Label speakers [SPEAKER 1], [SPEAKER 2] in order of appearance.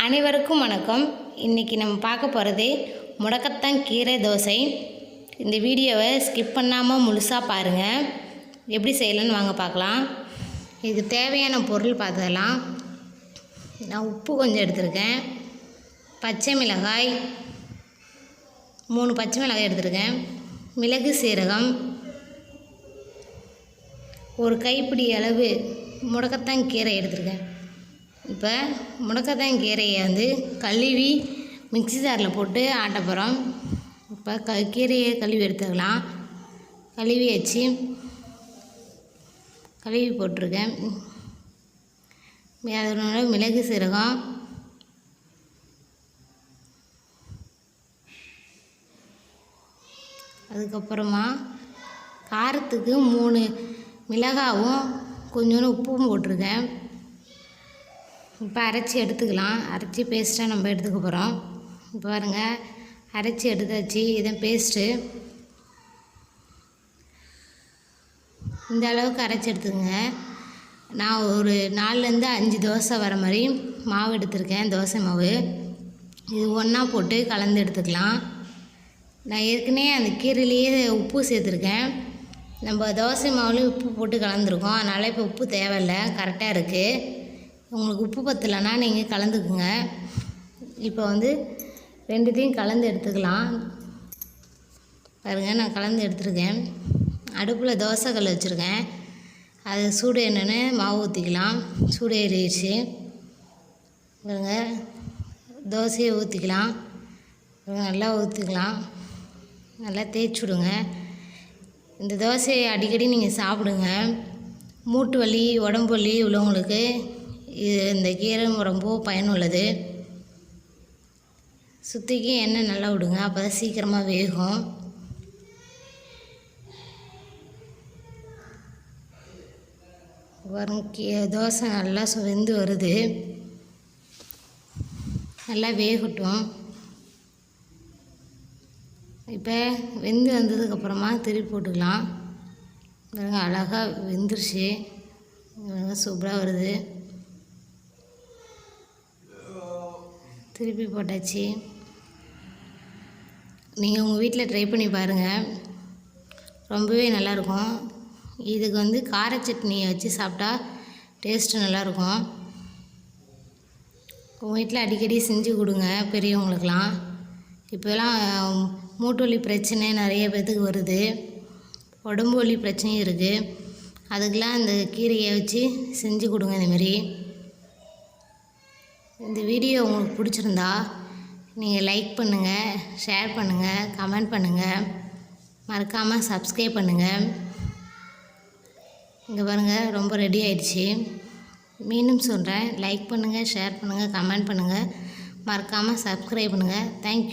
[SPEAKER 1] அனைவருக்கும் வணக்கம். இன்றைக்கி நம்ம பார்க்க போகிறது முடக்கத்தான் கீரை தோசை. இந்த வீடியோவை ஸ்கிப் பண்ணாமல் முழுசாக பாருங்கள். எப்படி செய்யலான்னு வாங்க பார்க்கலாம். இதுக்கு தேவையான பொருள் பார்த்துக்கலாம். நான் உப்பு கொஞ்சம் எடுத்திருக்கேன், பச்சை மிளகாய் 3 பச்சை மிளகாய் எடுத்திருக்கேன், மிளகு சீரகம், ஒரு கைப்பிடி அளவு முடக்கத்தான் கீரை எடுத்திருக்கேன். இப்போ முடக்கத்தான் கீரையை கழுவி மிக்ஸி ஜாரில் போட்டு ஆட்ட போகிறோம். இப்போ கீரையை கழுவி எடுத்துக்கலாம். கழுவி வச்சு கழுவி போட்டிருக்கேன். அதனால மிளகு சீரகம், அதுக்கப்புறமா காரத்துக்கு 3 மிளகாவும் கொஞ்சோண்டு உப்பும் போட்டிருக்கேன். இப்போ அரைச்சி எடுத்துக்கலாம். அரைச்சி பேஸ்ட்டாக நம்ம எடுத்துக்க போகிறோம். இப்போ பாருங்கள், அரைச்சி எடுத்தாச்சு. இதான் பேஸ்ட்டு. இந்த அளவுக்கு அரைச்சி எடுத்துக்கோங்க. நான் ஒரு 4லேருந்து 5 தோசை வர மாதிரி மாவு எடுத்திருக்கேன், தோசை மாவு. இது ஒன்றா போட்டு கலந்து எடுத்துக்கலாம். நான் ஏற்கனவே அந்த கீரையிலேயே உப்பு சேர்த்துருக்கேன். நம்ம தோசை மாவுலேயும் உப்பு போட்டு கலந்துருக்கோம். அதனால் இப்போ உப்பு தேவையில்லை, கரெக்டாக இருக்குது. உங்களுக்கு உப்பு பத்தலைன்னா நீங்கள் கலந்துக்குங்க. இப்போ ரெண்டுத்தையும் கலந்து எடுத்துக்கலாம். பாருங்கள், நான் கலந்து எடுத்துருக்கேன். அடுப்பில் தோசை கல் வச்சுருக்கேன். அது சூடு என்னென்னு மாவு ஊற்றிக்கலாம். சூடு ஏறிடுச்சு. பாருங்கள், தோசையை ஊற்றிக்கலாம். நல்லா ஊற்றிக்கலாம். நல்லா தேய்ச்சி விடுங்க. இந்த தோசையை அடிக்கடி நீங்கள் சாப்பிடுங்க. மூட்டு வலி, உடம்பு வலி உள்ளவங்களுக்கு இந்த கீரை ரொம்ப பயனுள்ளது. சுற்றிக்கு எண்ணெய் நல்லா விடுங்க, அப்போ தான் சீக்கிரமாக வேகும். தோசை நல்லா வெந்து வருது. நல்லா வேகட்டும். இப்போ வெந்து வந்ததுக்கப்புறமா திருப்பி போட்டுக்கலாம். அழகாக வெந்துருச்சு. சூப்பராக வருது. திருப்பி போட்டாச்சு. நீங்கள் உங்கள் வீட்டில் ட்ரை பண்ணி பாருங்கள், ரொம்பவே நல்லாயிருக்கும். இதுக்கு கார சட்னியை வச்சு சாப்பிட்டா டேஸ்ட்டு நல்லாயிருக்கும். உங்கள் வீட்டில் அடிக்கடி செஞ்சு கொடுங்க பெரியவங்களுக்கெலாம். இப்போலாம் மூட்டு வலி பிரச்சனை நிறைய பேர்த்துக்கு வருது, உடம்பு வலி பிரச்சனையும் இருக்குது. அதுக்கெலாம் இந்த கீரையை வச்சு செஞ்சு கொடுங்க. இந்தமாரி இந்த வீடியோ உங்களுக்கு பிடிச்சிருந்தா நீங்கள் லைக் பண்ணுங்கள், ஷேர் பண்ணுங்கள், கமெண்ட் பண்ணுங்கள், மறக்காமல் சப்ஸ்கிரைப் பண்ணுங்கள். இங்கே பாருங்கள், ரொம்ப ரெடி ஆயிடுச்சு. மீண்டும் சொல்கிறேன், லைக் பண்ணுங்கள், ஷேர் பண்ணுங்கள், கமெண்ட் பண்ணுங்கள், மறக்காமல் சப்ஸ்கிரைப் பண்ணுங்கள். தேங்க்யூ.